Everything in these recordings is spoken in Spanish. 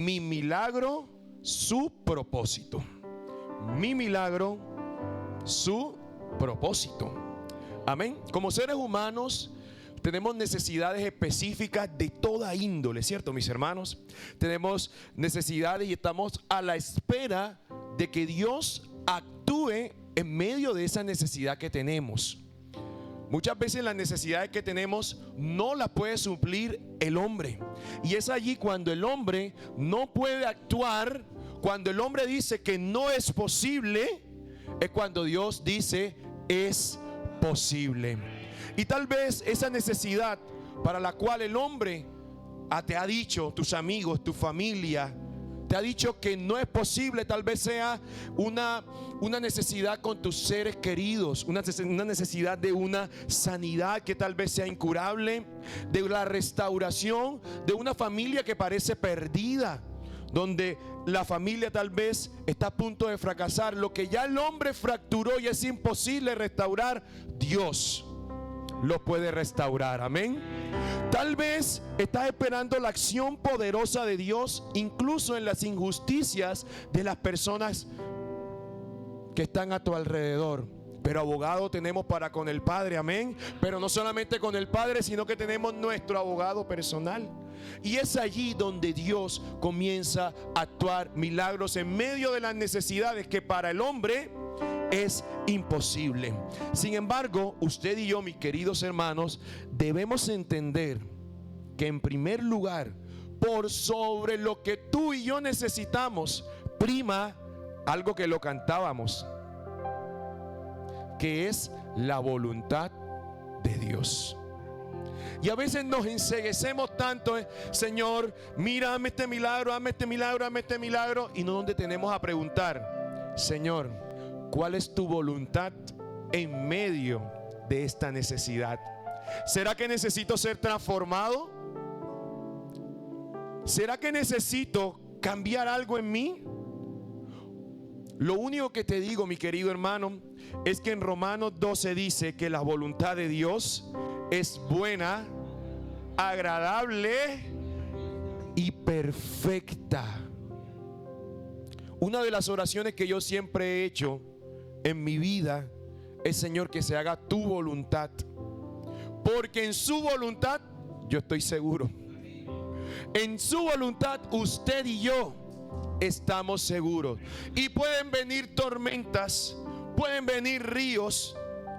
mi milagro, su propósito. Mi milagro, su propósito. Amén. Como seres humanos tenemos necesidades específicas de toda índole, ¿cierto, mis hermanos? Tenemos necesidades y estamos a la espera de que Dios actúe en medio de esa necesidad que tenemos. Muchas veces las necesidades que tenemos no las puede suplir el hombre. Y es allí cuando el hombre no puede actuar, cuando el hombre dice que no es posible, es cuando Dios dice es posible. Y tal vez esa necesidad para la cual el hombre te ha dicho, tus amigos, tu familia, te ha dicho que no es posible, tal vez sea una necesidad con tus seres queridos, una necesidad de una sanidad que tal vez sea incurable, de la restauración de una familia que parece perdida, donde la familia tal vez está a punto de fracasar. Lo que ya el hombre fracturó y es imposible restaurar, Dios lo puede restaurar. Amén. Tal vez estás esperando la acción poderosa de Dios, incluso en las injusticias de las personas que están a tu alrededor. Pero abogado tenemos para con el Padre, amén. Pero no solamente con el Padre, sino que tenemos nuestro abogado personal. Y es allí donde Dios comienza a actuar milagros en medio de las necesidades que para el hombre es imposible. Sin embargo, usted y yo, mis queridos hermanos, debemos entender que en primer lugar, por sobre lo que tú y yo necesitamos, prima algo que lo cantábamos, que es la voluntad de Dios. Y a veces nos enceguecemos tanto, Señor, mira, hazme este milagro, hazme este milagro, hazme este milagro. Y no nos detenemos a preguntar, Señor, ¿cuál es tu voluntad en medio de esta necesidad? ¿Será que necesito ser transformado? ¿Será que necesito cambiar algo en mí? Lo único que te digo, mi querido hermano, es que en Romanos 12 dice que la voluntad de Dios es buena, agradable y perfecta. Una de las oraciones que yo siempre he hecho en mi vida es, Señor, que se haga tu voluntad, porque en su voluntad yo estoy seguro. En su voluntad usted y yo estamos seguros. Y pueden venir tormentas, pueden venir ríos,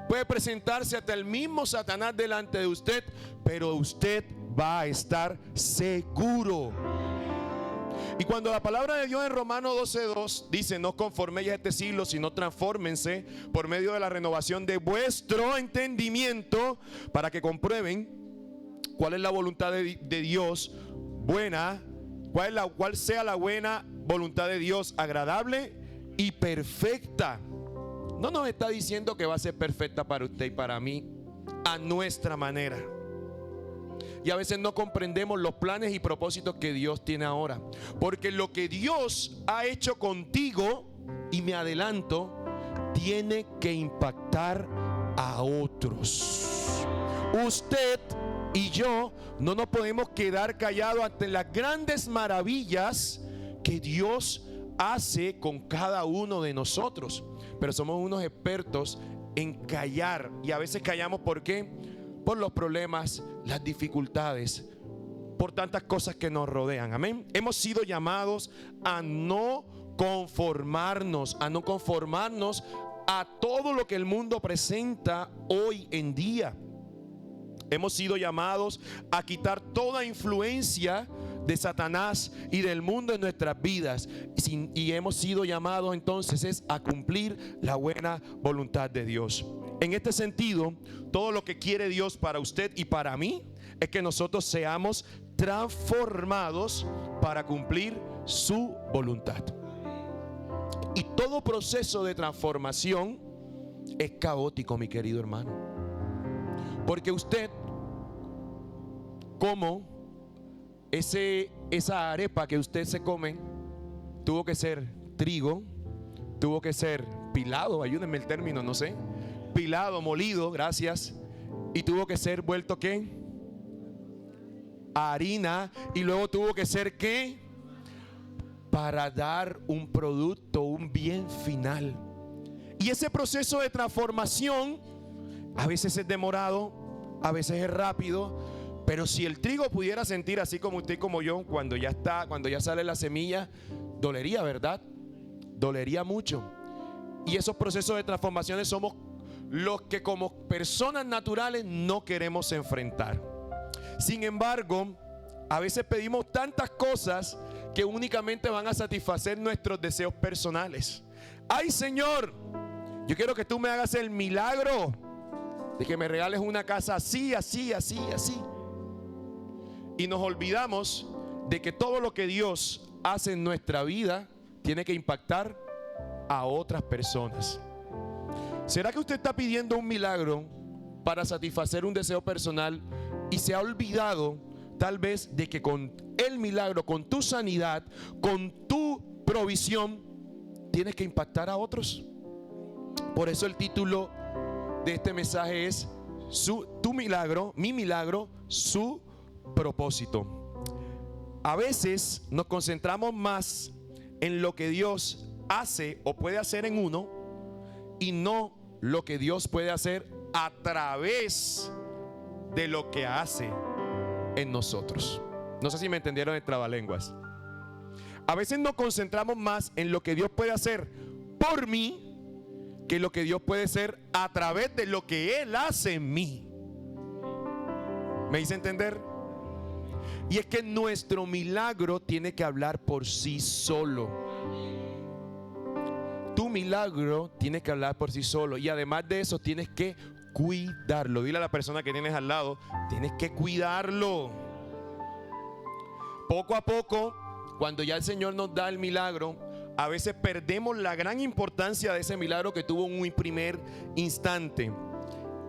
puede presentarse hasta el mismo Satanás delante de usted, pero usted va a estar seguro. Y cuando la palabra de Dios en Romanos 12:2 dice: no conforméis a este siglo, sino transfórmense por medio de la renovación de vuestro entendimiento, para que comprueben cuál es la voluntad de Dios buena, cuál sea la buena voluntad de Dios, agradable y perfecta. No nos está diciendo que va a ser perfecta para usted y para mí a nuestra manera. Y a veces no comprendemos los planes y propósitos que Dios tiene ahora, porque lo que Dios ha hecho contigo, y me adelanto, tiene que impactar a otros. Usted y yo no nos podemos quedar callados ante las grandes maravillas que Dios hace con cada uno de nosotros. Pero somos unos expertos en callar, y a veces callamos, ¿por qué? Por los problemas, las dificultades, por tantas cosas que nos rodean. Amén. Hemos sido llamados a no conformarnos, a todo lo que el mundo presenta hoy en día. Hemos sido llamados a quitar toda influencia de Satanás y del mundo en nuestras vidas, y hemos sido llamados entonces a cumplir la buena voluntad de Dios. En este sentido, todo lo que quiere Dios para usted y para mí es que nosotros seamos transformados para cumplir su voluntad. Y todo proceso de transformación es caótico, mi querido hermano, porque usted, como esa arepa que usted se come, tuvo que ser trigo, tuvo que ser pilado, ayúdenme el término, no sé, pilado, molido, gracias, y tuvo que ser vuelto ¿qué? Harina, y luego tuvo que ser ¿qué? para dar un producto, un bien final. Y ese proceso de transformación a veces es demorado, a veces es rápido, pero si el trigo pudiera sentir así como usted y como yo, cuando ya sale la semilla, dolería, ¿verdad? Dolería mucho. Y esos procesos de transformaciones somos los que como personas naturales no queremos enfrentar. Sin embargo, a veces pedimos tantas cosas que únicamente van a satisfacer nuestros deseos personales. Ay, Señor, yo quiero que tú me hagas el milagro de que me regales una casa así, así, así, así. Y nos olvidamos de que todo lo que Dios hace en nuestra vida tiene que impactar a otras personas. ¿Será que usted está pidiendo un milagro para satisfacer un deseo personal y se ha olvidado tal vez de que con el milagro, con tu sanidad, con tu provisión, tienes que impactar a otros? Por eso el título de este mensaje es tu milagro, mi milagro, su propósito. A veces nos concentramos más en lo que Dios hace o puede hacer en uno y no lo que Dios puede hacer a través de lo que hace en nosotros. No sé si me entendieron el trabalenguas. A veces nos concentramos más en lo que Dios puede hacer por mí que lo que Dios puede hacer a través de lo que Él hace en mí. ¿Me hice entender? Y es que nuestro milagro tiene que hablar por sí solo. Tu milagro tiene que hablar por sí solo. Y además de eso tienes que cuidarlo. Dile a la persona que tienes al lado, tienes que cuidarlo. Poco a poco, cuando ya el Señor nos da el milagro, a veces perdemos la gran importancia de ese milagro que tuvo en un primer instante.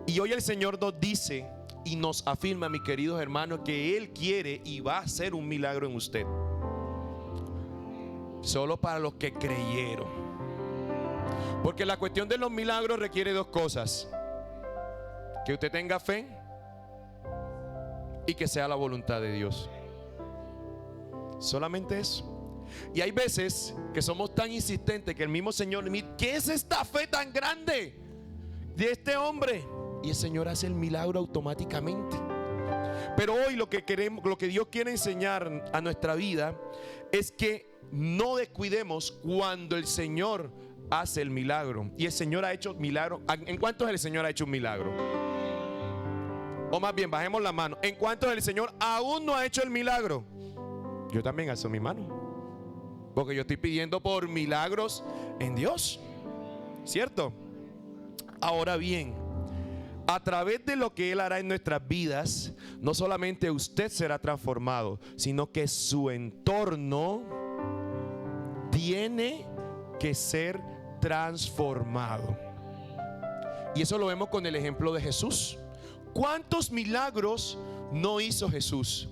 Y hoy el Señor nos dice y nos afirma, mis queridos hermanos, que Él quiere y va a hacer un milagro en usted. Solo para los que creyeron. Porque la cuestión de los milagros requiere dos cosas: que usted tenga fe y que sea la voluntad de Dios. Solamente eso. Y hay veces que somos tan insistentes que el mismo Señor, ¿qué es esta fe tan grande de este hombre? Y el Señor hace el milagro automáticamente. Pero hoy lo que Dios quiere enseñar a nuestra vida es que no descuidemos cuando el Señor hace el milagro. Y el Señor ha hecho milagro. ¿En cuántos el Señor ha hecho un milagro? O más bien, bajemos la mano. ¿En cuántos el Señor aún no ha hecho el milagro? Yo también alzo mi mano, porque yo estoy pidiendo por milagros en Dios, ¿cierto? Ahora bien, a través de lo que Él hará en nuestras vidas, no solamente usted será transformado, sino que su entorno tiene que ser transformado. Y eso lo vemos con el ejemplo de Jesús. ¿Cuántos milagros no hizo Jesús?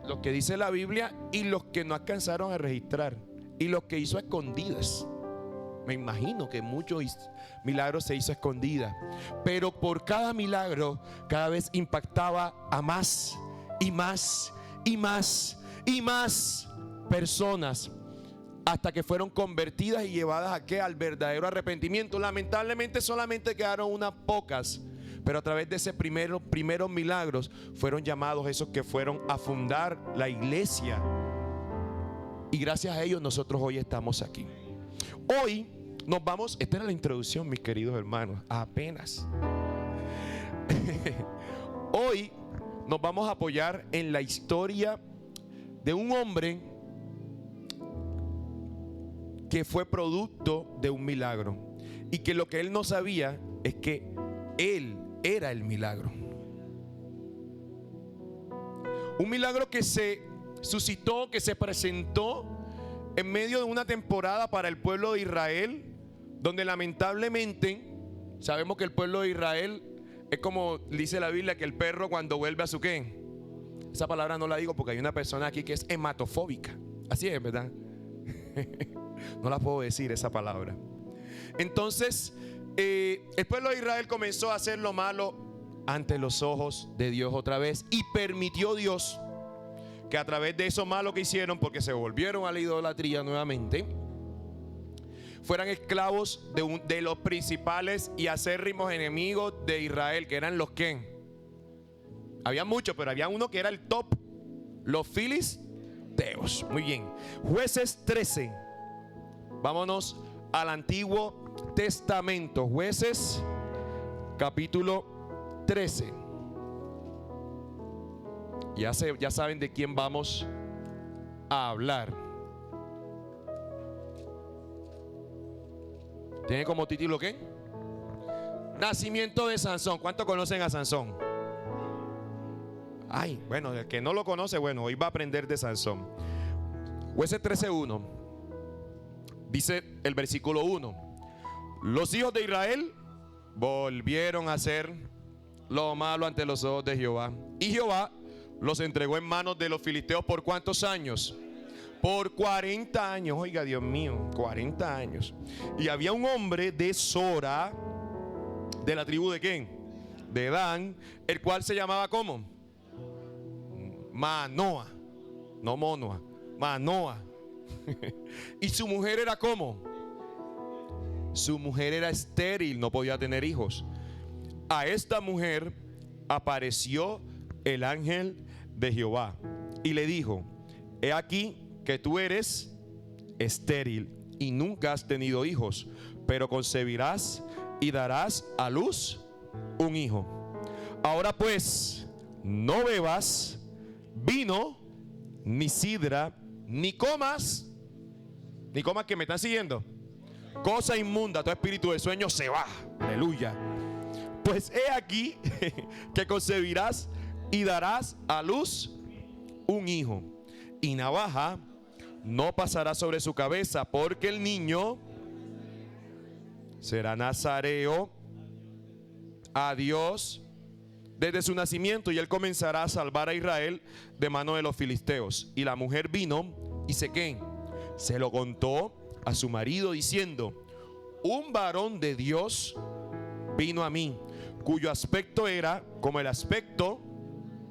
Los que dice la Biblia y los que no alcanzaron a registrar, y los que hizo a escondidas. Me imagino que muchos milagros se hizo a escondidas, pero por cada milagro cada vez impactaba a más y más y más y más personas, hasta que fueron convertidas y llevadas ¿a qué? Al verdadero arrepentimiento. Lamentablemente solamente quedaron unas pocas, pero a través de ese primeros milagros fueron llamados esos que fueron a fundar la iglesia. Y gracias a ellos nosotros hoy estamos aquí. Hoy nos vamos, esta era la introducción, mis queridos hermanos, apenas. Hoy nos vamos a apoyar en la historia de un hombre que fue producto de un milagro. Y que lo que él no sabía es que él era el milagro. Un milagro que se suscitó, que se presentó en medio de una temporada para el pueblo de Israel, donde lamentablemente sabemos que el pueblo de Israel es como dice la Biblia, que el perro cuando vuelve a su ¿qué? Esa palabra no la digo porque hay una persona aquí que es hematofóbica. Así es, ¿verdad? No la puedo decir esa palabra. Entonces el pueblo de Israel comenzó a hacer lo malo ante los ojos de Dios otra vez, y permitió Dios que a través de eso malo que hicieron, porque se volvieron a la idolatría nuevamente, fueran esclavos de los principales y acérrimos enemigos de Israel, que eran los que había muchos, pero había uno que era el top, los filisteos. Muy bien. Jueces 13. Vámonos al Antiguo Testamento. Jueces capítulo 13. Ya saben de quién vamos a hablar. ¿Tiene como título qué? Nacimiento de Sansón. ¿Cuántos conocen a Sansón? Ay, bueno, el que no lo conoce, bueno, hoy va a aprender de Sansón. Jueces 13:1. Dice el versículo 1. Los hijos de Israel volvieron a hacer lo malo ante los ojos de Jehová. Y Jehová los entregó en manos de los filisteos ¿por cuántos años? Por 40 años, oiga Dios mío, 40 años. Y había un hombre de Sora, de la tribu de ¿quién? De Dan, el cual se llamaba ¿cómo? Manoa, no Monoa, Manoa. Y su mujer era ¿cómo? Su mujer era estéril, no podía tener hijos. A esta mujer apareció el ángel de Jehová y le dijo: he aquí que tú eres estéril y nunca has tenido hijos, pero concebirás y darás a luz un hijo. Ahora pues, no bebas vino, ni sidra, ni comas que me están siguiendo, cosa inmunda. Tu espíritu de sueño se va. Aleluya. Pues he aquí que concebirás y darás a luz un hijo, y navaja no pasará sobre su cabeza, porque el niño será nazareo a Dios desde su nacimiento, y él comenzará a salvar a Israel de mano de los filisteos. Y la mujer vino y se lo contó a su marido diciendo: un varón de Dios vino a mí, cuyo aspecto era como el aspecto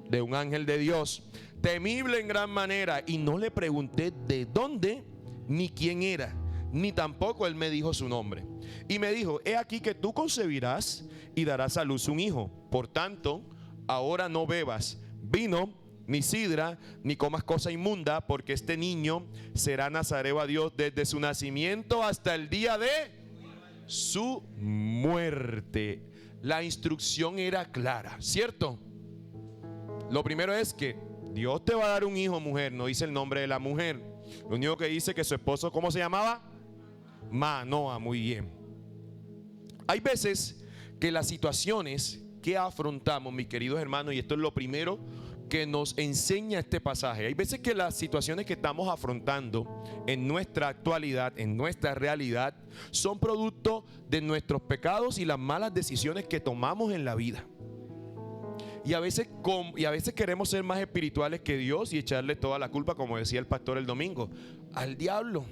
de un ángel de Dios, temible en gran manera. Y no le pregunté de dónde ni quién era, ni tampoco él me dijo su nombre. Y me dijo: he aquí que tú concebirás y darás a luz un hijo. Por tanto, ahora no bebas vino, ni sidra, ni comas cosa inmunda, porque este niño será nazareo a Dios desde su nacimiento hasta el día de su muerte. La instrucción era clara, ¿cierto? Lo primero es que Dios te va a dar un hijo, mujer. No dice el nombre de la mujer. Lo único que dice que su esposo, ¿cómo se llamaba? Manoa. Muy bien. Hay veces que las situaciones que afrontamos, mis queridos hermanos, y esto es lo primero que nos enseña este pasaje. Hay veces que las situaciones que estamos afrontando en nuestra actualidad, en nuestra realidad, son producto de nuestros pecados y las malas decisiones que tomamos en la vida. Y a veces queremos ser más espirituales que Dios y echarle toda la culpa, como decía el pastor el domingo, al diablo.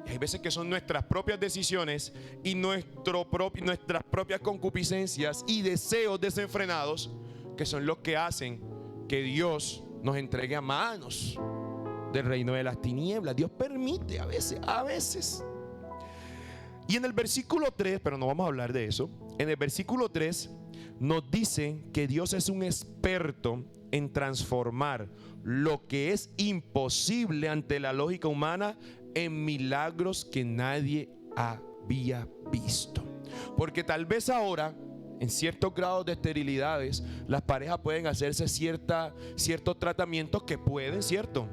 Y hay veces que son nuestras propias decisiones y nuestras propias concupiscencias y deseos desenfrenados que son los que hacen que Dios nos entregue a manos del reino de las tinieblas. Dios permite a veces. Y en el versículo 3, pero no vamos a hablar de eso, en el versículo 3 nos dice que Dios es un experto en transformar lo que es imposible ante la lógica humana en milagros que nadie había visto. Porque tal vez ahora, en ciertos grados de esterilidades, las parejas pueden hacerse ciertos tratamientos que pueden, ¿cierto?,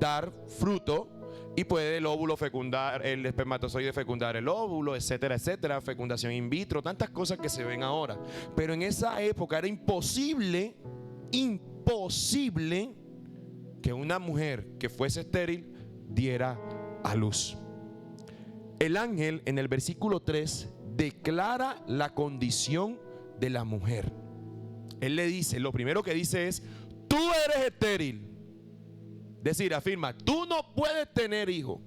dar fruto. Y puede el óvulo fecundar, el espermatozoide fecundar el óvulo, etcétera, etcétera, fecundación in vitro, tantas cosas que se ven ahora. Pero en esa época era imposible que una mujer que fuese estéril diera a luz. El ángel en el versículo 3 declara la condición de la mujer. Él le dice, lo primero que dice es: tú eres estéril. Es decir, afirma, tú no puedes tener hijo.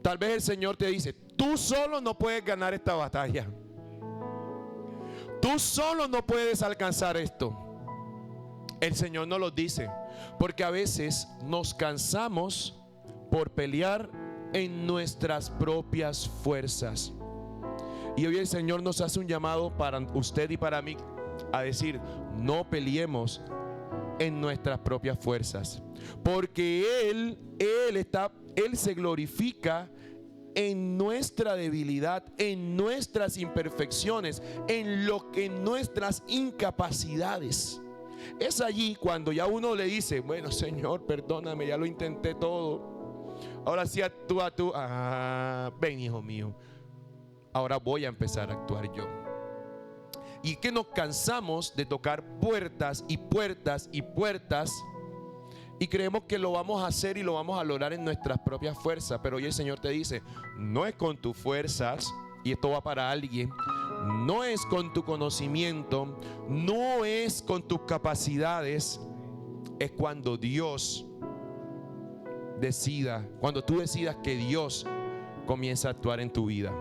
Tal vez el Señor te dice: tú solo no puedes ganar esta batalla. Tú solo no puedes alcanzar esto. El Señor nos lo dice, porque a veces nos cansamos por pelear en nuestras propias fuerzas. Y hoy el Señor nos hace un llamado para usted y para mí a decir: no peleemos en nuestras propias fuerzas, porque Él se glorifica en nuestra debilidad, en nuestras imperfecciones, en nuestras incapacidades. Es allí cuando ya uno le dice: bueno, Señor, perdóname, ya lo intenté todo, ahora sí actúa tú. Ven, hijo mío, ahora voy a empezar a actuar yo. Y que nos cansamos de tocar puertas y puertas y puertas, y creemos que lo vamos a hacer y lo vamos a lograr en nuestras propias fuerzas. Pero hoy el Señor te dice: no es con tus fuerzas, y esto va para alguien. No es con tu conocimiento, no es con tus capacidades. Es cuando Dios decida, cuando tú decidas que Dios comienza a actuar en tu vida.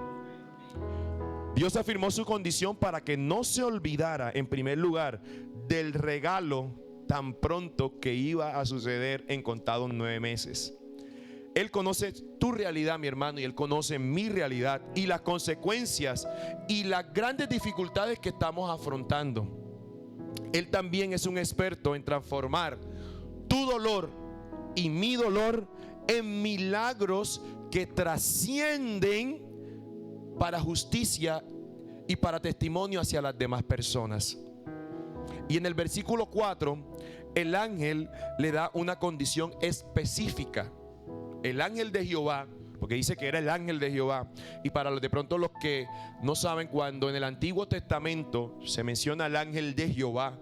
Dios afirmó su condición para que no se olvidara, en primer lugar, del regalo tan pronto que iba a suceder en contados 9 meses. Él conoce tu realidad, mi hermano, y Él conoce mi realidad y las consecuencias y las grandes dificultades que estamos afrontando. Él también es un experto en transformar tu dolor y mi dolor en milagros que trascienden para justicia y para testimonio hacia las demás personas. Y en el versículo 4, el ángel le da una condición específica. El ángel de Jehová, porque dice que era el ángel de Jehová. Y para los de pronto los que no saben, cuando en el Antiguo Testamento se menciona el ángel de Jehová,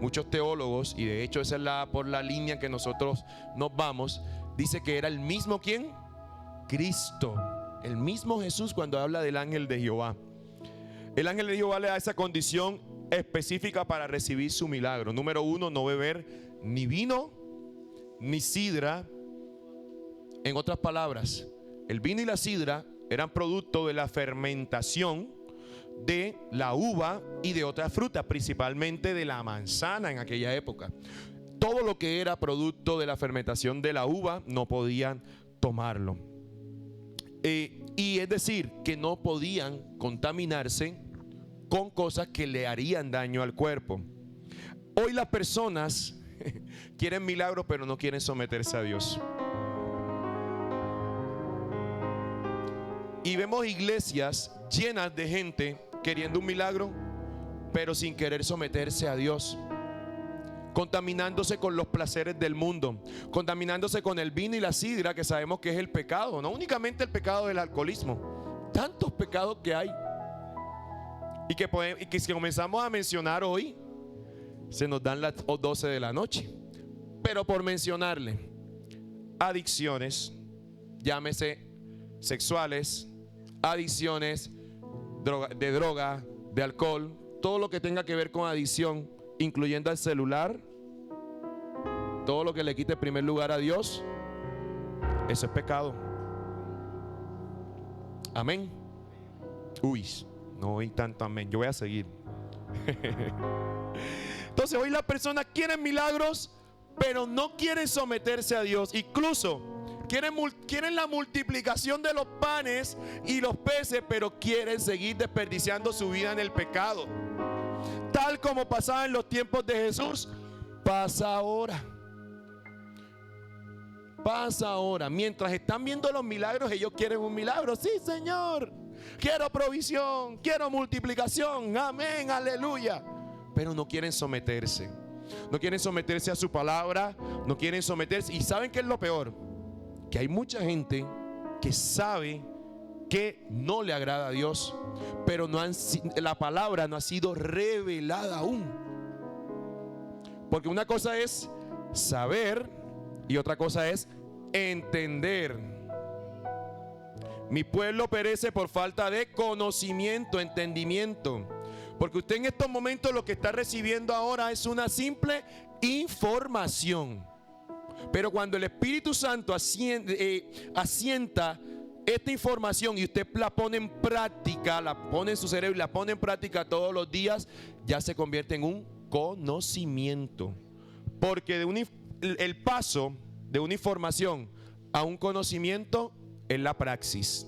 muchos teólogos, y de hecho esa es por la línea que nosotros nos vamos, dice que era el mismo ¿quién? Cristo, el mismo Jesús, cuando habla del ángel de Jehová. El ángel de Jehová le da esa condición específica para recibir su milagro. Número 1, no beber ni vino ni sidra. En otras palabras, el vino y la sidra eran producto de la fermentación de la uva y de otras frutas, principalmente de la manzana en aquella época. Todo lo que era producto de la fermentación de la uva no podían tomarlo. Y es decir, que no podían contaminarse con cosas que le harían daño al cuerpo. Hoy las personas quieren milagros, pero no quieren someterse a Dios. Y vemos iglesias llenas de gente queriendo un milagro, pero sin querer someterse a Dios, contaminándose con los placeres del mundo, contaminándose con el vino y la sidra, que sabemos que es el pecado. No únicamente el pecado del alcoholismo, tantos pecados que hay y que si comenzamos a mencionar hoy, se nos dan las 12 de la noche. Pero por mencionarle: adicciones, llámese sexuales, adicciones de droga, de alcohol, todo lo que tenga que ver con adicción, incluyendo el celular, todo lo que le quite primer lugar a Dios, eso es pecado. Amén. Uy, no oí tanto amén. Yo voy a seguir. Entonces hoy las personas quieren milagros, pero no quieren someterse a Dios. Incluso quieren la multiplicación de los panes y los peces, pero quieren seguir desperdiciando su vida en el pecado. Tal como pasaba en los tiempos de Jesús, pasa ahora. Pasa ahora. Mientras están viendo los milagros, ellos quieren un milagro. Sí, Señor, quiero provisión, quiero multiplicación. Amén, aleluya. Pero no quieren someterse. No quieren someterse a su palabra. No quieren someterse. ¿Y saben qué es lo peor? Que hay mucha gente que sabe que no le agrada a Dios, pero la palabra no ha sido revelada aún. Porque una cosa es saber y otra cosa es entender. Mi pueblo perece por falta de conocimiento, entendimiento. Porque usted en estos momentos lo que está recibiendo ahora es una simple información. Pero cuando el Espíritu Santo asienta esta información y usted la pone en práctica, la pone en su cerebro y la pone en práctica todos los días, ya se convierte en un conocimiento. Porque el paso de una información a un conocimiento es la praxis,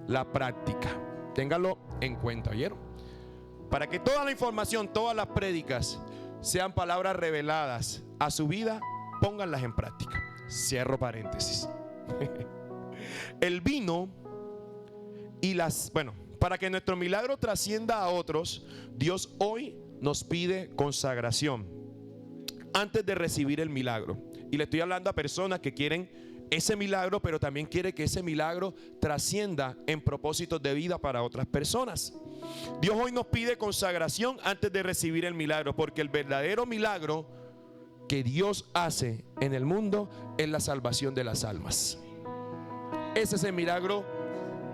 la práctica. Téngalo en cuenta, ¿oyeron? Para que toda la información, todas las prédicas sean palabras reveladas a su vida, pónganlas en práctica. Cierro paréntesis. El vino y para que nuestro milagro trascienda a otros, Dios hoy nos pide consagración antes de recibir el milagro. Y le estoy hablando a personas que quieren ese milagro, pero también quiere que ese milagro trascienda en propósitos de vida para otras personas. Dios hoy nos pide consagración antes de recibir el milagro, porque el verdadero milagro que Dios hace en el mundo es la salvación de las almas. Ese es el milagro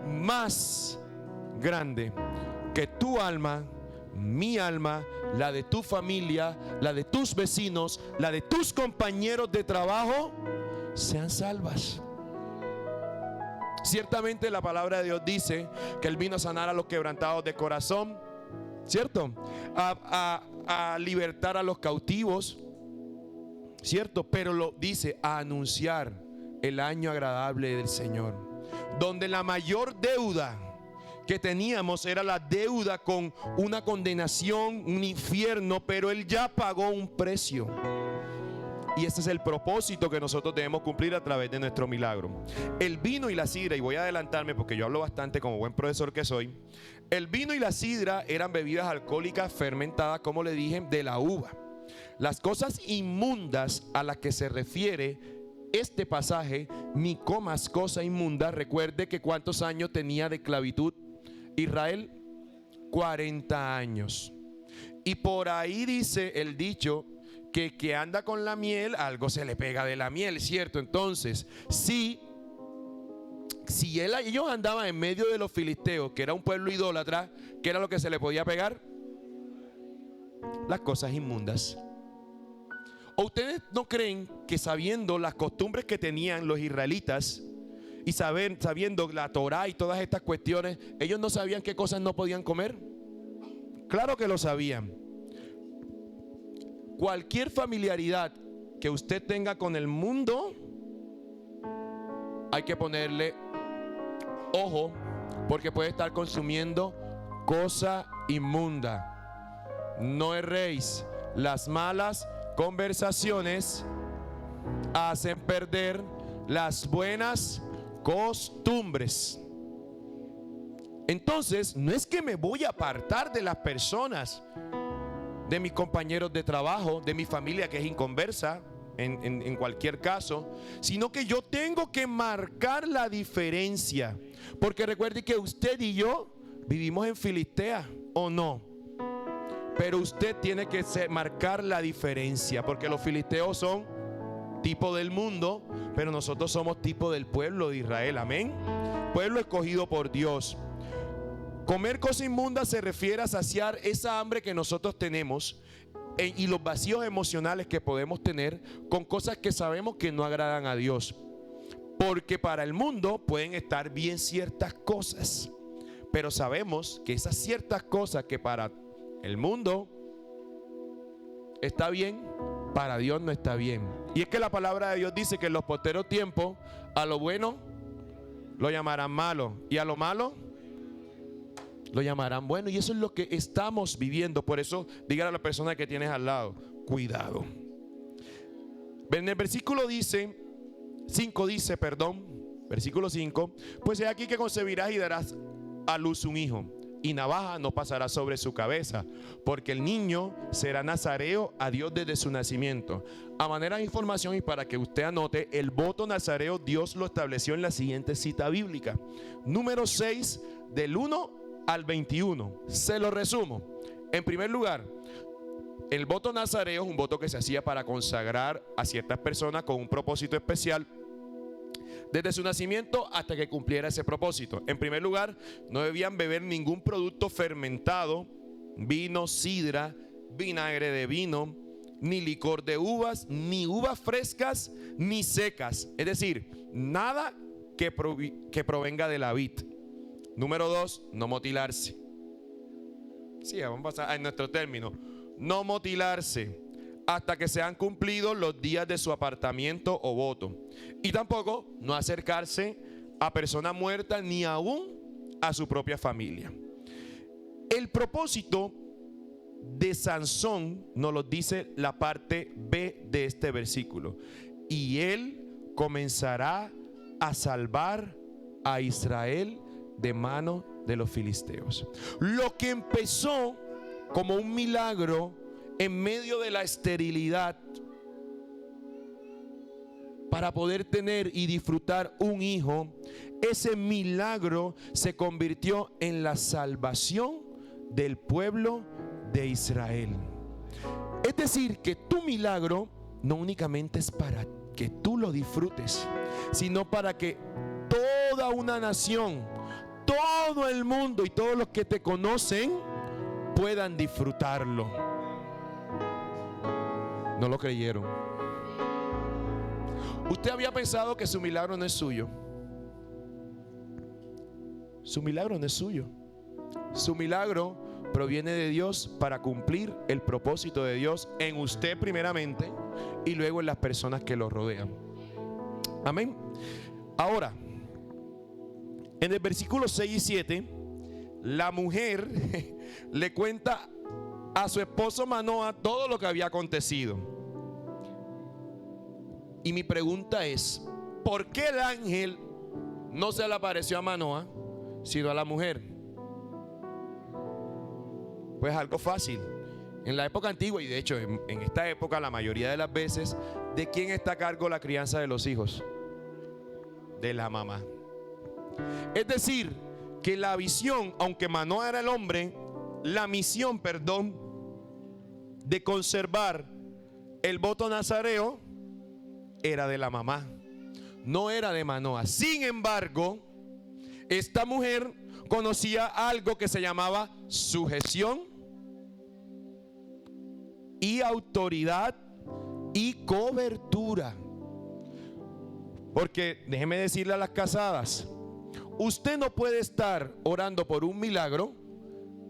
más grande, que tu alma, mi alma, la de tu familia, la de tus vecinos, la de tus compañeros de trabajo sean salvas. Ciertamente la palabra de Dios dice que Él vino a sanar a los quebrantados de corazón, ¿cierto? A libertar a los cautivos, ¿cierto? Pero lo dice, a anunciar el año agradable del Señor, donde la mayor deuda que teníamos era la deuda con una condenación, un infierno, pero Él ya pagó un precio. Y ese es el propósito que nosotros debemos cumplir a través de nuestro milagro. El vino y la sidra, y voy a adelantarme porque yo hablo bastante como buen profesor que soy. El vino y la sidra eran bebidas alcohólicas fermentadas, como le dije, de la uva. Las cosas inmundas a las que se refiere este pasaje, ni comas cosa inmunda. Recuerde que cuántos años tenía de esclavitud Israel, 40 años. Y por ahí dice el dicho que anda con la miel, algo se le pega de la miel, ¿cierto? Entonces, si ellos andaban en medio de los filisteos, que era un pueblo idólatra, ¿qué era lo que se le podía pegar? Las cosas inmundas. ¿O ustedes no creen que sabiendo las costumbres que tenían los israelitas y sabiendo la Torá y todas estas cuestiones, ellos no sabían qué cosas no podían comer? Claro que lo sabían. Cualquier familiaridad que usted tenga con el mundo, hay que ponerle ojo, porque puede estar consumiendo cosa inmunda. No erréis, las malas conversaciones hacen perder las buenas costumbres. Entonces, no es que me voy a apartar de las personas, de mis compañeros de trabajo, de mi familia que es inconversa, en cualquier caso, sino que yo tengo que marcar la diferencia. Porque recuerde que usted y yo vivimos en Filistea, ¿o no? Pero usted tiene que marcar la diferencia, porque los filisteos son tipo del mundo, pero nosotros somos tipo del pueblo de Israel, amén. Pueblo escogido por Dios. Comer cosa inmunda se refiere a saciar esa hambre que nosotros tenemos y los vacíos emocionales que podemos tener con cosas que sabemos que no agradan a Dios. Porque para el mundo pueden estar bien ciertas cosas, pero sabemos que esas ciertas cosas que para el mundo está bien, para Dios no está bien. Y es que la palabra de Dios dice que en los posteros tiempos a lo bueno lo llamarán malo y a lo malo lo llamarán bueno. Y eso es lo que estamos viviendo. Por eso dígale a la persona que tienes al lado, cuidado. En el versículo 5 dice, versículo 5, pues he aquí que concebirás y darás a luz un hijo, y navaja no pasará sobre su cabeza, porque el niño será nazareo a Dios desde su nacimiento. A manera de información y para que usted anote, el voto nazareo Dios lo estableció en la siguiente cita bíblica, número 6 del 1 al 21. Se lo resumo. En primer lugar, el voto nazareo es un voto que se hacía para consagrar a ciertas personas con un propósito especial desde su nacimiento hasta que cumpliera ese propósito. En primer lugar, no debían beber ningún producto fermentado, vino, sidra, vinagre de vino, ni licor de uvas, ni uvas frescas, ni secas. Es decir, nada que provenga de la vid. Número 2, no motilarse. Sí, vamos a pasar en nuestro término. No motilarse. hasta que sean cumplidos los días de su apartamiento o voto. Y tampoco no acercarse a persona muerta ni aún a su propia familia. El propósito de Sansón nos lo dice la parte B de este versículo. Y él comenzará a salvar a Israel de mano de los filisteos. Lo que empezó como un milagro en medio de la esterilidad para poder tener y disfrutar un hijo, ese milagro se convirtió en la salvación del pueblo de Israel. Es decir, que tu milagro no únicamente es para que tú lo disfrutes, sino para que toda una nación, todo el mundo y todos los que te conocen puedan disfrutarlo. No lo creyeron. ¿Usted había pensado que su milagro no es suyo? Su milagro no es suyo. Su milagro proviene de Dios para cumplir el propósito de Dios en usted primeramente y luego en las personas que lo rodean. Amén. Ahora, en el versículo 6 y 7, la mujer le cuenta a su esposo Manoa todo lo que había acontecido. Y mi pregunta es, ¿por qué el ángel no se le apareció a Manoa, sino a la mujer? Pues algo fácil. En la época antigua, y de hecho en esta época, la mayoría de las veces, ¿de quién está a cargo la crianza de los hijos? De la mamá. Es decir, que la visión, aunque Manoa era el hombre, la misión, de conservar el voto nazareo era de la mamá, no era de Manoa. Sin embargo, esta mujer conocía algo que se llamaba sujeción y autoridad y cobertura. Porque déjeme decirle a las casadas, usted no puede estar orando por un milagro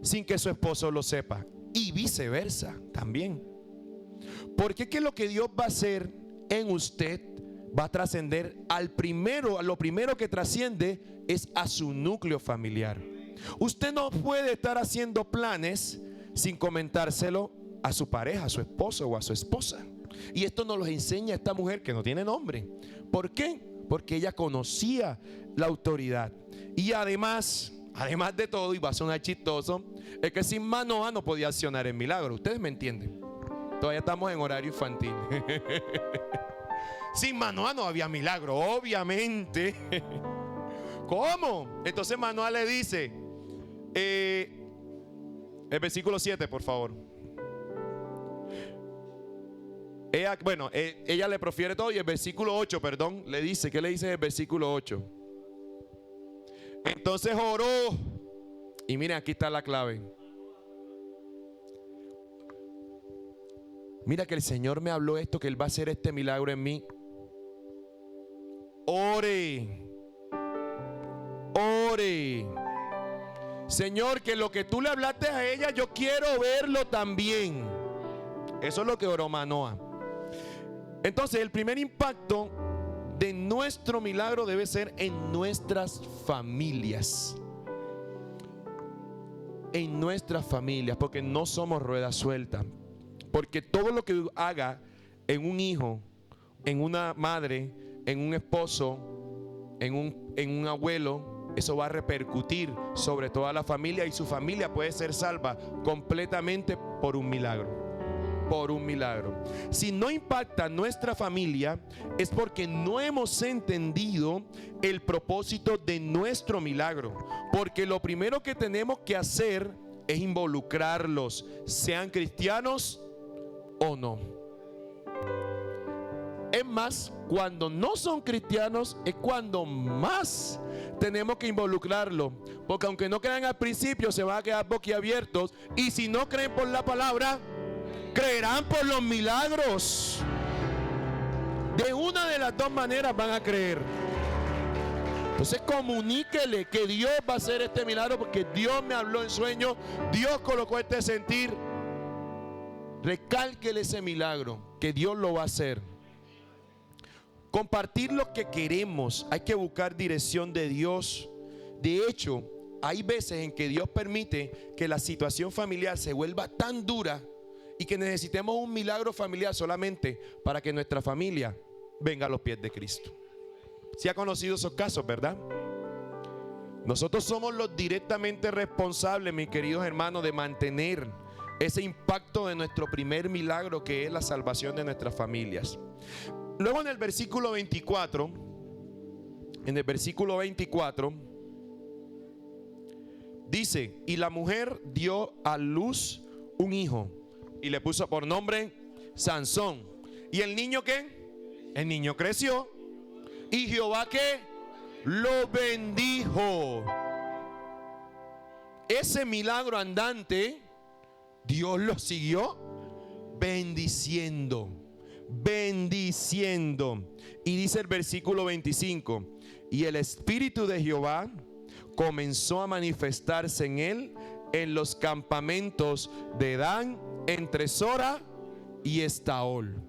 sin que su esposo lo sepa, y viceversa también. Porque es que lo que Dios va a hacer en usted va a trascender a lo primero que trasciende es a su núcleo familiar. Usted no puede estar haciendo planes sin comentárselo a su pareja, a su esposo o a su esposa. Y esto nos lo enseña esta mujer que no tiene nombre. ¿Por qué? Porque ella conocía la autoridad. Y además de todo, y va a sonar chistoso, es que sin Manoa no podía accionar el milagro. Ustedes me entienden. Todavía estamos en horario infantil. Sin Manoa no había milagro, obviamente. ¿Cómo? Entonces Manoa le dice, el versículo 7, por favor. Ella le profiere todo, y el versículo 8, le dice, ¿qué le dice el versículo 8? Entonces oró, y miren, aquí está la clave. Mira que el Señor me habló esto, que Él va a hacer este milagro en mí. Ore. Señor, que lo que tú le hablaste a ella, yo quiero verlo también. Eso es lo que oró Manoa. Entonces, el primer impacto de nuestro milagro debe ser en nuestras familias. En nuestras familias, porque no somos ruedas sueltas. Porque todo lo que haga en un hijo, en una madre, en un esposo, en un abuelo, eso va a repercutir sobre toda la familia, y su familia puede ser salva completamente por un milagro. Por un milagro. Si no impacta nuestra familia, es porque no hemos entendido el propósito de nuestro milagro. Porque lo primero que tenemos que hacer es involucrarlos, sean cristianos o no. Es más, cuando no son cristianos es cuando más tenemos que involucrarlos, porque aunque no crean al principio, se van a quedar boquiabiertos, y si no creen por la palabra, creerán por los milagros. De una de las dos maneras van a creer. Entonces comuníquele que Dios va a hacer este milagro, porque Dios me habló en sueño, Dios colocó este sentir. recálquele ese milagro, que Dios lo va a hacer. Compartir lo que queremos, hay que buscar dirección de Dios. De hecho, hay veces en que Dios permite que la situación familiar se vuelva tan dura y que necesitemos un milagro familiar solamente para que nuestra familia venga a los pies de Cristo. ¿Sí ha conocido esos casos, verdad? Nosotros somos los directamente responsables, mis queridos hermanos, de mantener ese impacto de nuestro primer milagro, que es la salvación de nuestras familias. Luego en el versículo 24, dice: y la mujer dio a luz un hijo y le puso por nombre Sansón. ¿Y el niño qué? El niño creció y Jehová ¿qué? Lo bendijo. Ese milagro andante, Dios lo siguió bendiciendo. Y dice el versículo 25: y el Espíritu de Jehová comenzó a manifestarse en él en los campamentos de Dan, entre Sora y Estaol.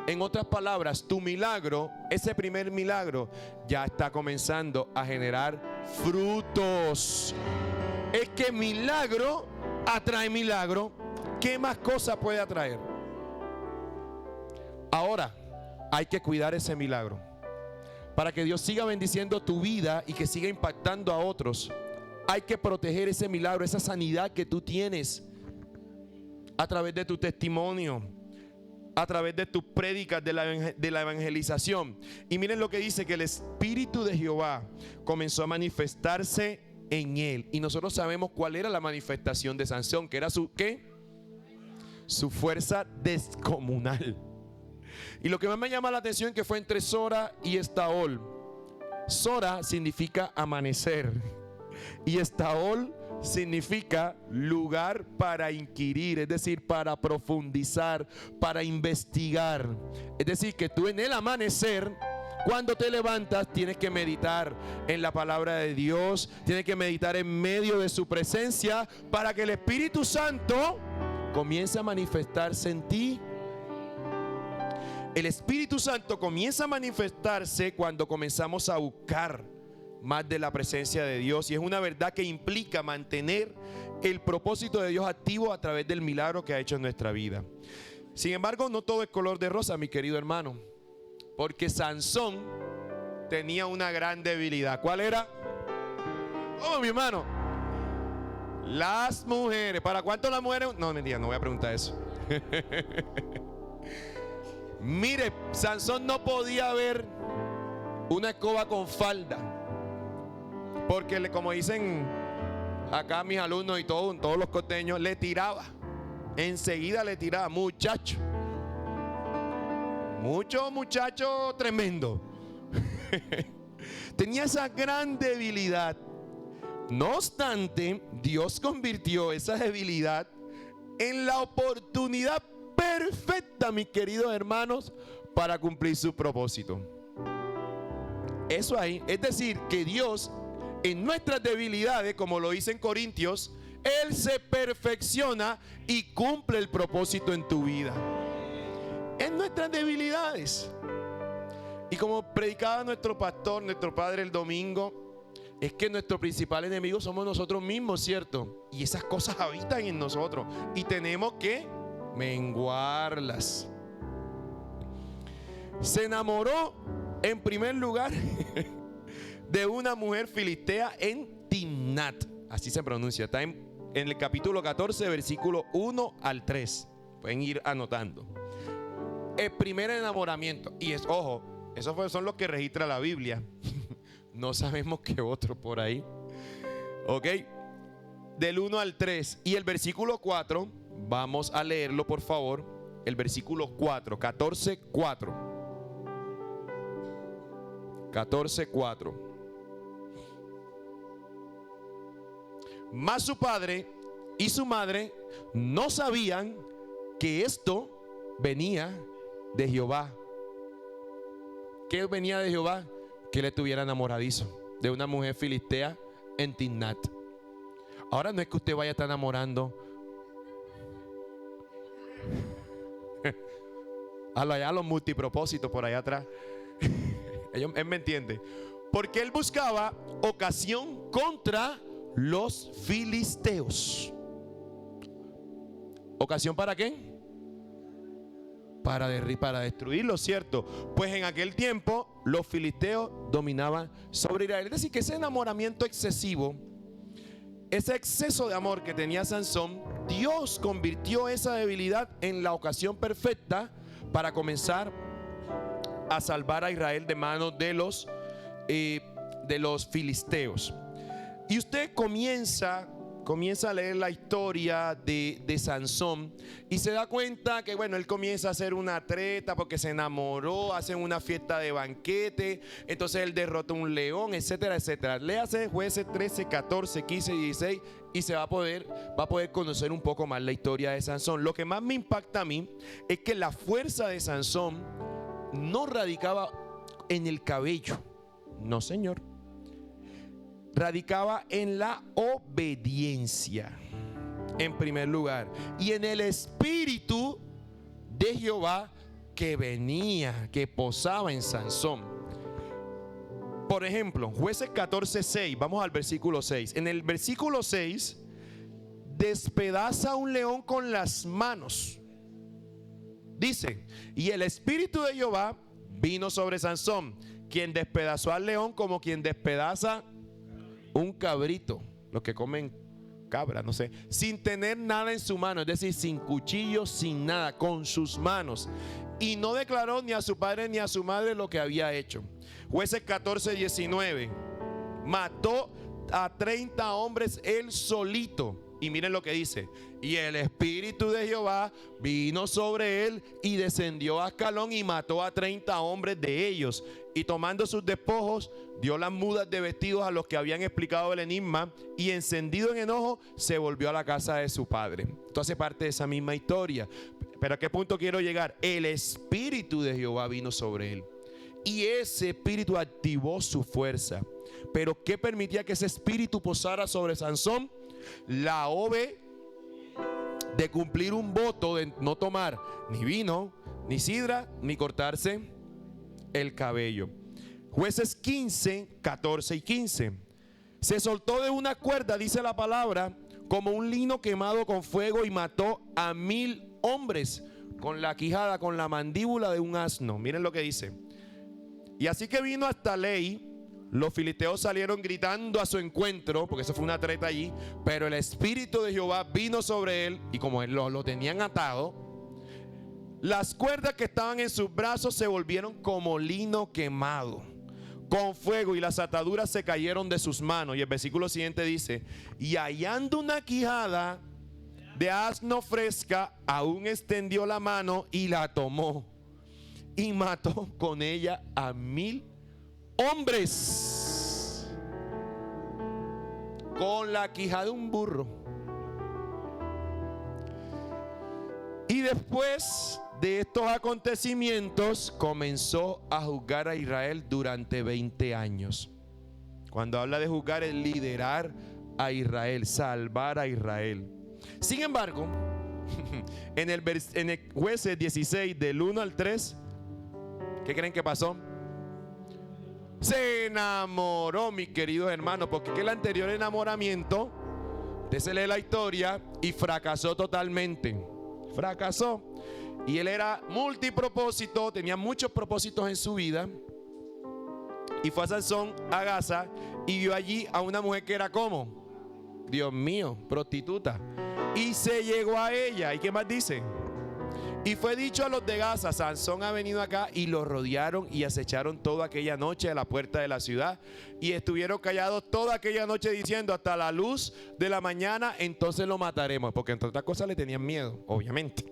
En otras palabras, tu milagro, ese primer milagro, ya está comenzando a generar frutos. Es que milagro atrae milagro. ¿Qué más cosa puede atraer? Ahora, hay que cuidar ese milagro para que Dios siga bendiciendo tu vida y que siga impactando a otros. Hay que proteger ese milagro, esa sanidad que tú tienes, a través de tu testimonio, a través de tus prédicas, de la evangelización. Y miren lo que dice: que el Espíritu de Jehová comenzó a manifestarse en él. Y nosotros sabemos cuál era la manifestación de Sansón, que era su ¿qué? Su fuerza descomunal. Y lo que más me llama la atención es que fue entre Sora y Estaol. Sora significa amanecer y Estaol significa lugar para inquirir, es decir, para profundizar, para investigar. Es decir, que tú en el amanecer, cuando te levantas, tienes que meditar en la palabra de Dios, tienes que meditar en medio de su presencia, para que el Espíritu Santo comience a manifestarse en ti. El Espíritu Santo comienza a manifestarse cuando comenzamos a buscar más de la presencia de Dios, y es una verdad que implica mantener el propósito de Dios activo a través del milagro que ha hecho en nuestra vida. Sin embargo, no todo es color de rosa, mi querido hermano, porque Sansón tenía una gran debilidad. ¿Cuál era? Oh, mi hermano, las mujeres. ¿Para cuánto las mujeres? No, mentira, no voy a preguntar eso. Mire, Sansón no podía ver una escoba con falda, porque como dicen acá mis alumnos y todos los costeños, le tiraba. Enseguida le tiraba. Muchacho tremendo. Tenía esa gran debilidad. No obstante, Dios convirtió esa debilidad en la oportunidad perfecta, mis queridos hermanos, para cumplir su propósito. Eso ahí, es decir, que Dios en nuestras debilidades, como lo dice en Corintios, Él se perfecciona y cumple el propósito en tu vida. En nuestras debilidades. Y como predicaba nuestro pastor, nuestro padre el domingo, es que nuestro principal enemigo somos nosotros mismos, ¿cierto? Y esas cosas habitan en nosotros y tenemos que menguarlas. Se enamoró en primer lugar de una mujer filistea en Timnat, así se pronuncia. Está en el capítulo 14, versículo 1 al 3. Pueden ir anotando. El primer enamoramiento. Y es, ojo, esos son los que registra la Biblia. No sabemos qué otro por ahí. Ok. Del 1 al 3. Y el versículo 4, vamos a leerlo por favor. El versículo 4, 14:4. 14:4. Mas su padre y su madre no sabían que esto venía de Jehová. ¿Qué venía de Jehová? Que él estuviera enamoradizo de una mujer filistea en Timnat. Ahora no es que usted vaya a estar enamorando. Allá los multipropósitos por allá atrás. Él me entiende. Porque él buscaba ocasión contra los filisteos. ¿Ocasión para qué? Para destruirlos, ¿cierto? Pues en aquel tiempo los filisteos dominaban sobre Israel. Es decir, que ese enamoramiento excesivo, ese exceso de amor que tenía Sansón, Dios convirtió esa debilidad en la ocasión perfecta para comenzar a salvar a Israel de manos de los filisteos. Y usted comienza a leer la historia de Sansón y se da cuenta que, bueno, él comienza a hacer una treta porque se enamoró, hacen una fiesta de banquete, entonces él derrota un león, etcétera, etcétera. Léase Jueces 13, 14, 15 y 16 y va a poder conocer un poco más la historia de Sansón. Lo que más me impacta a mí es que la fuerza de Sansón no radicaba en el cabello, no, señor. Radicaba en la obediencia, en primer lugar, y en el espíritu de Jehová que venía, que posaba en Sansón. Por ejemplo, Jueces 14:6, vamos al versículo 6. En el versículo 6, despedaza un león con las manos. Dice, y el espíritu de Jehová vino sobre Sansón, quien despedazó al león como quien despedaza un cabrito, los que comen cabra, no sé, sin tener nada en su mano, es decir, sin cuchillo, sin nada, con sus manos. Y no declaró ni a su padre ni a su madre lo que había hecho. Jueces 14:19, mató a 30 hombres él solito. Y miren lo que dice, y el espíritu de Jehová vino sobre él y descendió a Ascalón y mató a 30 hombres de ellos. Y tomando sus despojos, dio las mudas de vestidos a los que habían explicado el enigma, y encendido en enojo, se volvió a la casa de su padre. Esto hace parte de esa misma historia. Pero ¿a qué punto quiero llegar? El espíritu de Jehová vino sobre él, y ese espíritu activó su fuerza. Pero ¿qué permitía que ese espíritu posara sobre Sansón? La de cumplir un voto de no tomar ni vino, ni sidra, ni cortarse el cabello. Jueces 15, 14 y 15. Se soltó de una cuerda, dice la palabra, como un lino quemado con fuego, y mató a 1000 hombres con la quijada, con la mandíbula de un asno. Miren lo que dice. Y así que vino hasta Lei, los filisteos salieron gritando a su encuentro, porque eso fue una treta allí, pero el espíritu de Jehová vino sobre él, y como él lo tenían atado, las cuerdas que estaban en sus brazos se volvieron como lino quemado con fuego, y las ataduras se cayeron de sus manos. Y el versículo siguiente dice, y hallando una quijada de asno fresca, aún extendió la mano y la tomó, y mató con ella a 1000 hombres con la quijada de un burro. Y después de estos acontecimientos comenzó a juzgar a Israel durante 20 años. Cuando habla de juzgar, es liderar a Israel, salvar a Israel. Sin embargo, en el Jueces 16 del 1 al 3, ¿qué creen que pasó? Se enamoró, mis queridos hermanos, porque el anterior enamoramiento, usted se lee la historia, y fracasó totalmente. Fracasó. Y él era multipropósito, tenía muchos propósitos en su vida. Y fue a Sansón, a Gaza, y vio allí a una mujer que era como, Dios mío, prostituta. Y se llegó a ella. ¿Y qué más dice? Y fue dicho a los de Gaza, Sansón ha venido acá, y lo rodearon y acecharon toda aquella noche a la puerta de la ciudad, y estuvieron callados toda aquella noche diciendo, hasta la luz de la mañana entonces lo mataremos, porque entre otras cosas le tenían miedo, obviamente.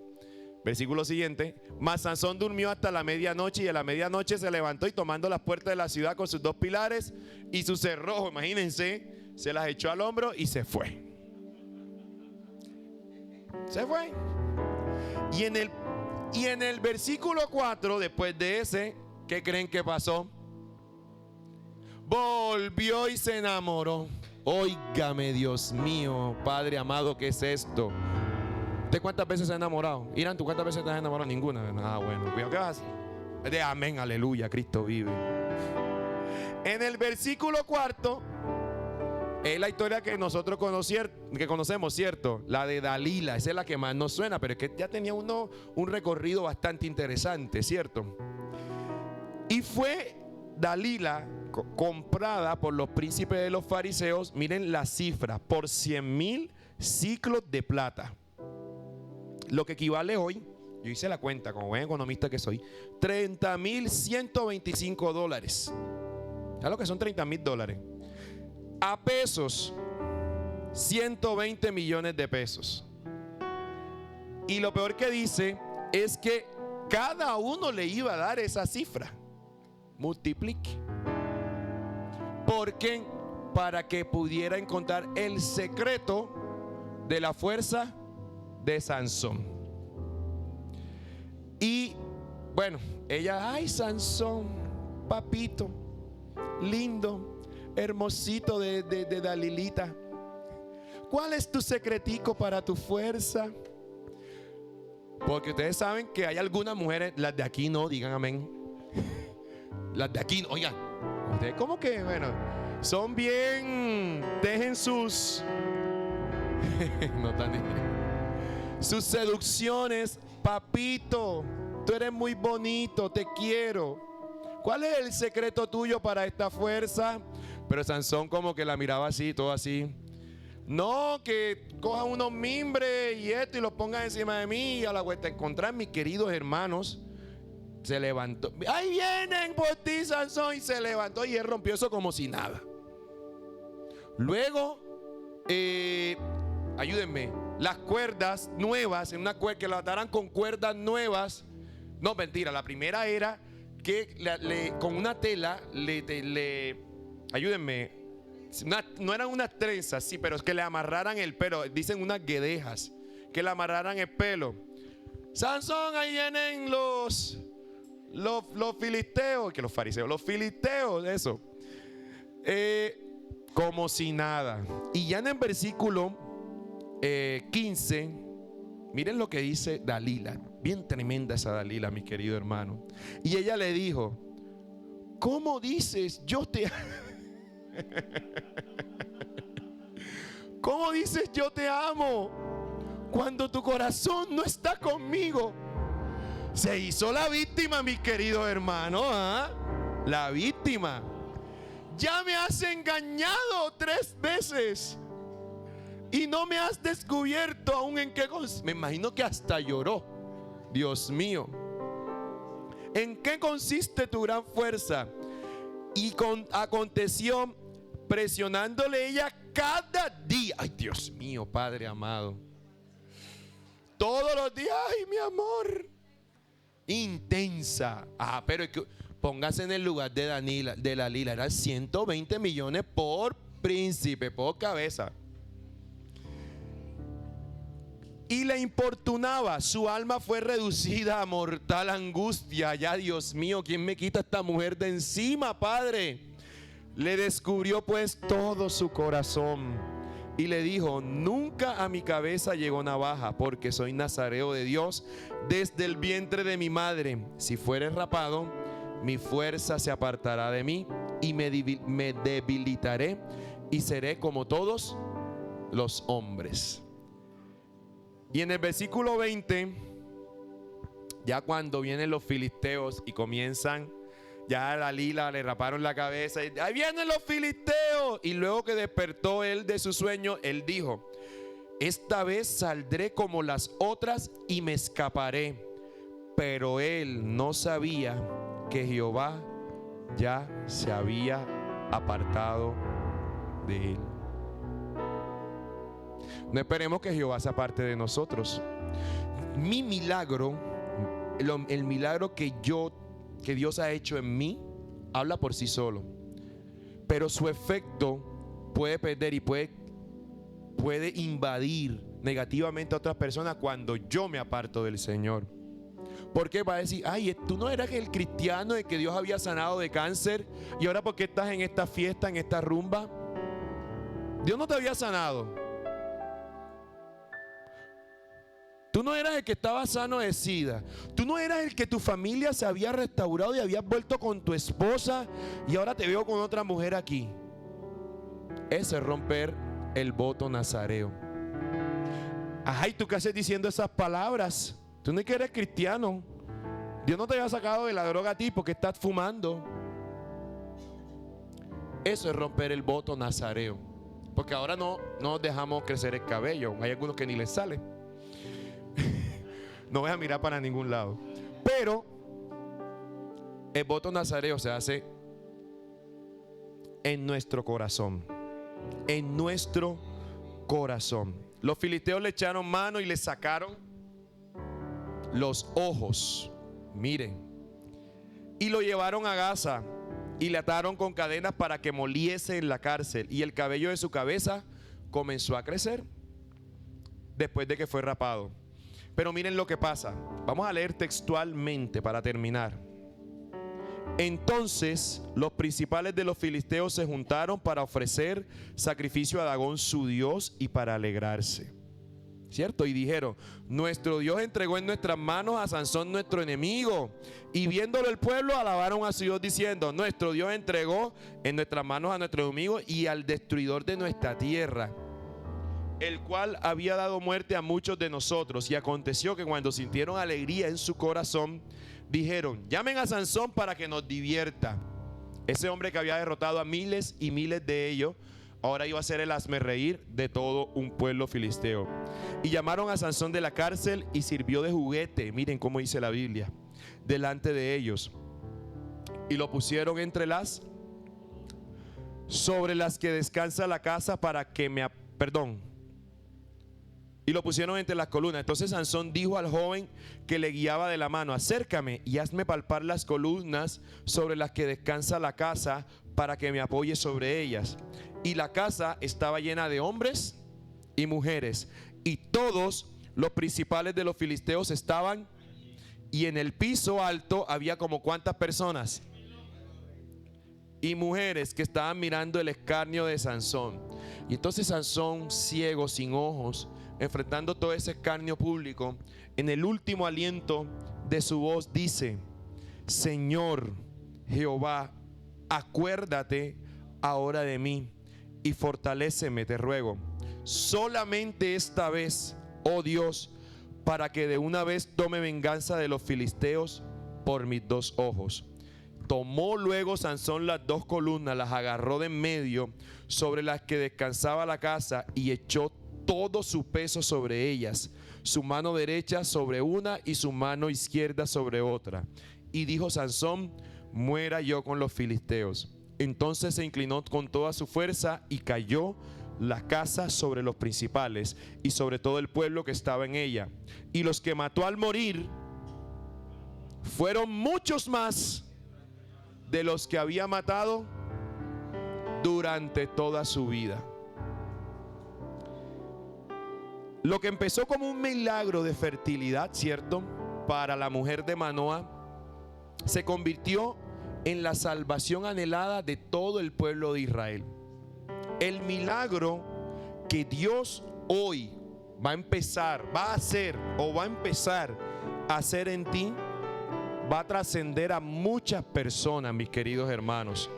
Versículo siguiente, mas Sansón durmió hasta la medianoche, y a la medianoche se levantó, y tomando las puertas de la ciudad con sus 2 pilares y su cerrojo, imagínense, se las echó al hombro y se fue. Se fue. Y en el versículo 4, después de ese, ¿qué creen que pasó? Volvió y se enamoró. Óigame, Dios mío, Padre amado, ¿qué es esto? ¿Usted cuántas veces se ha enamorado? Irán, ¿tú cuántas veces te has enamorado? Ninguna. Ah, bueno. ¿Qué vas a hacer? De amén, aleluya, Cristo vive. En el versículo 4 es la historia que nosotros conocemos, ¿cierto? La de Dalila. Esa es la que más nos suena, pero es que ya tenía un recorrido bastante interesante, ¿cierto? Y fue Dalila comprada por los príncipes de los fariseos. Miren la cifra, por 100,000 ciclos de plata. Lo que equivale hoy, yo hice la cuenta como buen economista que soy, $30,125. ¿Sabes lo que son $30,000? A pesos, 120 millones de pesos. Y lo peor que dice es que cada uno le iba a dar esa cifra. Multiplique. ¿Por qué? Para que pudiera encontrar el secreto de la fuerza de Sansón. Y bueno, ella, ay, Sansón, papito, lindo, hermosito de Dalilita, ¿cuál es tu secretico para tu fuerza? Porque ustedes saben que hay algunas mujeres, las de aquí no, digan amén. Las de aquí, oigan, ustedes como que, bueno, son bien, dejen sus no tan sus seducciones. Papito, tú eres muy bonito, te quiero. ¿Cuál es el secreto tuyo para esta fuerza? Pero Sansón como que la miraba así, todo así. No, que cojan unos mimbres y esto y los pongan encima de mí. Y a la vuelta encontrar mis queridos hermanos, se levantó. ¡Ahí vienen por ti, Sansón! Y se levantó y él rompió eso como si nada. Luego, ayúdenme, las cuerdas nuevas, en una cuerda que la ataran con cuerdas nuevas. No, mentira, la primera era que con una tela ayúdenme, no eran unas trenzas, sí, pero es que le amarraran el pelo, dicen unas guedejas, que le amarraran el pelo. Sansón, ahí vienen los filisteos, que los fariseos, los filisteos, eso. Como si nada. Y ya en el versículo 15, miren lo que dice Dalila. Bien tremenda esa Dalila, mi querido hermano. Y ella le dijo, ¿cómo dices yo te amo? ¿Cómo dices yo te amo cuando tu corazón no está conmigo? Se hizo la víctima, mi querido hermano, ¿ah? La víctima. Ya me has engañado 3 veces y no me has descubierto aún en qué me imagino que hasta lloró. Dios mío, ¿en qué consiste tu gran fuerza? Y aconteció, presionándole ella cada día. Ay, Dios mío, Padre amado, todos los días, ay, mi amor, intensa. Ah, pero es que póngase en el lugar de Dalila. Eran 120 millones por príncipe, por cabeza. Y le importunaba, su alma fue reducida a mortal angustia. Ya, Dios mío, ¿quién me quita a esta mujer de encima, Padre? Le descubrió pues todo su corazón y le dijo, nunca a mi cabeza llegó navaja, porque soy nazareo de Dios desde el vientre de mi madre. Si fuere rapado, mi fuerza se apartará de mí y me debilitaré y seré como todos los hombres. Y en el versículo 20, ya cuando vienen los filisteos y comienzan, ya a Dalila le raparon la cabeza y ahí vienen los filisteos. Y luego que despertó él de su sueño, él dijo, esta vez saldré como las otras y me escaparé. Pero él no sabía que Jehová ya se había apartado de él. No esperemos que Jehová se aparte de nosotros. Mi milagro, el milagro que Dios ha hecho en mí, habla por sí solo. Pero su efecto puede perder y puede invadir negativamente a otras personas cuando yo me aparto del Señor. Porque va a decir, ay, tú no eras el cristiano de que Dios había sanado de cáncer y ahora ¿por qué estás en esta fiesta, en esta rumba? Dios no te había sanado. Tú no eras el que estaba sano de SIDA. Tú no eras el que tu familia se había restaurado y habías vuelto con tu esposa y ahora te veo con otra mujer aquí. Eso es romper el voto nazareo. Ajá, ¿y tú qué haces diciendo esas palabras? Tú no eres cristiano. Dios no te había sacado de la droga a ti porque estás fumando. Eso es romper el voto nazareo. Porque ahora no nos dejamos crecer el cabello. Hay algunos que ni les sale. No voy a mirar para ningún lado. Pero el voto nazareo se hace en nuestro corazón. En nuestro corazón. Los filisteos le echaron mano y le sacaron los ojos. Miren. Y lo llevaron a Gaza y le ataron con cadenas para que moliese en la cárcel. Y el cabello de su cabeza comenzó a crecer después de que fue rapado. Pero miren lo que pasa. Vamos a leer textualmente para terminar. Entonces los principales de los filisteos se juntaron para ofrecer sacrificio a Dagón su dios y para alegrarse. ¿Cierto? Y dijeron: nuestro Dios entregó en nuestras manos a Sansón nuestro enemigo. Y viéndolo el pueblo alabaron a su Dios diciendo: nuestro Dios entregó en nuestras manos a nuestro enemigo y al destruidor de nuestra tierra, el cual había dado muerte a muchos de nosotros. Y aconteció que cuando sintieron alegría en su corazón, dijeron: llamen a Sansón para que nos divierta. Ese hombre que había derrotado a miles y miles de ellos, ahora iba a ser el hazmerreír de todo un pueblo filisteo. Y llamaron a Sansón de la cárcel y sirvió de juguete, miren cómo dice la Biblia, delante de ellos. Y lo pusieron sobre las que descansa la casa para que y lo pusieron entre las columnas. Entonces Sansón dijo al joven que le guiaba de la mano: acércame y hazme palpar las columnas sobre las que descansa la casa para que me apoye sobre ellas. Y la casa estaba llena de hombres y mujeres, y todos los principales de los filisteos estaban, y en el piso alto había como ¿cuántas personas? Y mujeres que estaban mirando el escarnio de Sansón. Y entonces Sansón, ciego, sin ojos, enfrentando todo ese escarnio público, en el último aliento de su voz dice: Señor Jehová, acuérdate ahora de mí y fortaléceme, te ruego, solamente esta vez, oh Dios, para que de una vez tome venganza de los filisteos por mis dos ojos. Tomó luego Sansón las dos columnas, las agarró de en medio sobre las que descansaba la casa y echó todo su peso sobre ellas, su mano derecha sobre una y su mano izquierda sobre otra. Y dijo Sansón: muera yo con los filisteos. Entonces se inclinó con toda su fuerza y cayó la casa sobre los principales y sobre todo el pueblo que estaba en ella. Y los que mató al morir fueron muchos más de los que había matado durante toda su vida. Lo que empezó como un milagro de fertilidad, ¿cierto?, para la mujer de Manoah, se convirtió en la salvación anhelada de todo el pueblo de Israel. El milagro que Dios hoy va a empezar a hacer en ti, va a trascender a muchas personas, mis queridos hermanos.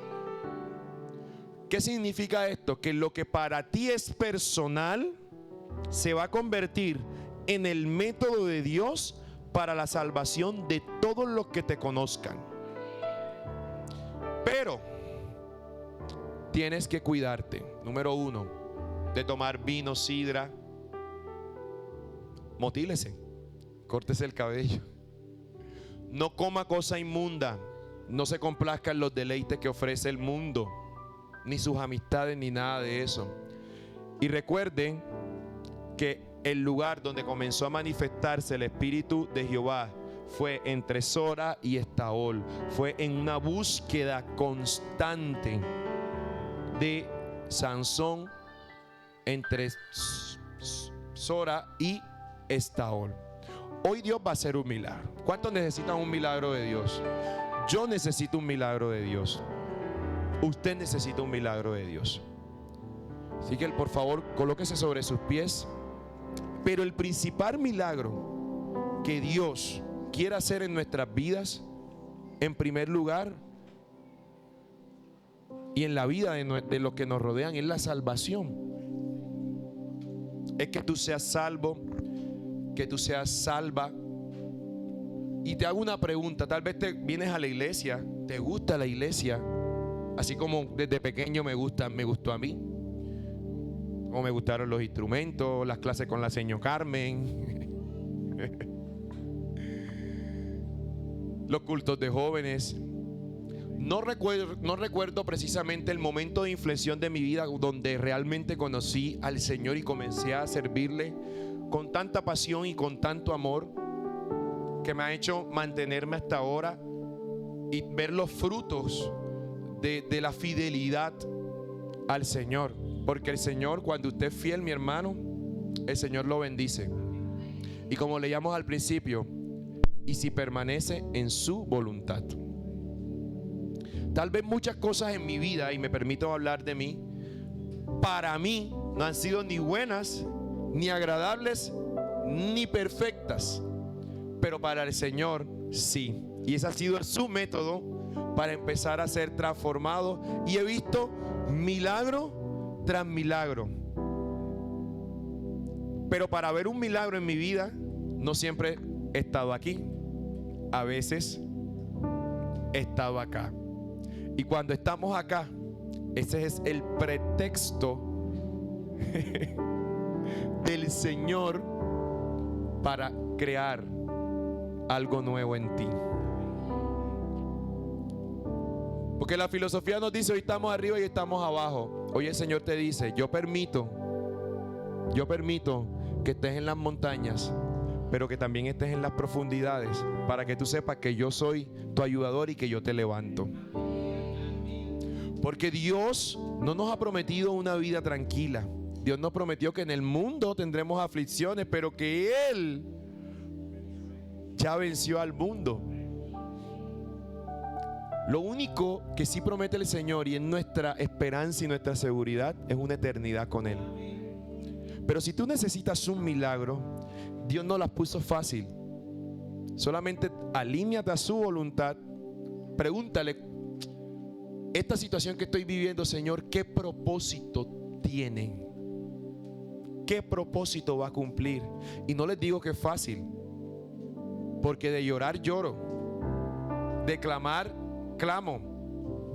¿Qué significa esto? Que lo que para ti es personal se va a convertir en el método de Dios para la salvación de todos los que te conozcan. Pero tienes que cuidarte, número 1, de tomar vino, sidra. Motílese, córtese el cabello. No coma cosa inmunda. No se complazca en los deleites que ofrece el mundo, ni sus amistades, ni nada de eso. Y recuerden que el lugar donde comenzó a manifestarse el Espíritu de Jehová fue entre Sora y Estaol. Fue en una búsqueda constante de Sansón entre Sora y Estaol. Hoy Dios va a hacer un milagro. ¿Cuántos necesitan un milagro de Dios? Yo necesito un milagro de Dios. Usted necesita un milagro de Dios. Así que por favor, colóquese sobre sus pies. Pero el principal milagro que Dios quiere hacer en nuestras vidas, en primer lugar, y en la vida de los que nos rodean, es la salvación. Es que tú seas salvo, que tú seas salva. Y te hago una pregunta. Tal vez te vienes a la iglesia, te gusta la iglesia, así como desde pequeño me gustó a mí, como me gustaron los instrumentos, las clases con la señora Carmen, los cultos de jóvenes. No recuerdo precisamente el momento de inflexión de mi vida donde realmente conocí al Señor y comencé a servirle con tanta pasión y con tanto amor, que me ha hecho mantenerme hasta ahora y ver los frutos de la fidelidad al Señor. Porque el Señor, cuando usted es fiel, mi hermano, el Señor lo bendice. Y como leíamos al principio, y si permanece en su voluntad. Tal vez muchas cosas en mi vida, y me permito hablar de mí, para mí no han sido ni buenas, ni agradables, ni perfectas. Pero para el Señor sí. Y ese ha sido su método para empezar a ser transformado. Y he visto milagro tras milagro. Pero para ver un milagro en mi vida, no siempre he estado aquí. A veces he estado acá. Y cuando estamos acá, ese es el pretexto del Señor para crear algo nuevo en ti. Porque la filosofía nos dice: hoy estamos arriba y estamos abajo. Hoy el Señor te dice: yo permito que estés en las montañas, pero que también estés en las profundidades, para que tú sepas que yo soy tu ayudador y que yo te levanto. Porque Dios no nos ha prometido una vida tranquila. Dios nos prometió que en el mundo tendremos aflicciones, pero que Él ya venció al mundo. Lo único que sí promete el Señor, y es nuestra esperanza y nuestra seguridad, es una eternidad con Él. Pero si tú necesitas un milagro, Dios no las puso fácil. Solamente alíñate a su voluntad. Pregúntale: esta situación que estoy viviendo, Señor, ¿qué propósito tiene? ¿Qué propósito va a cumplir? Y no les digo que es fácil, porque de llorar lloro, de clamar clamo,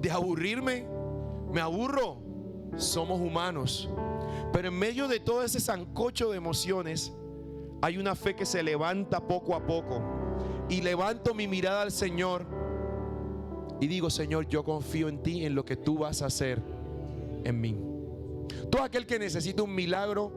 de aburrirme me aburro. Somos humanos. Pero en medio de todo ese sancocho de emociones, hay una fe que se levanta poco a poco. Y levanto mi mirada al Señor y digo: Señor, yo confío en ti, en lo que tú vas a hacer en mí. Todo aquel que necesita un milagro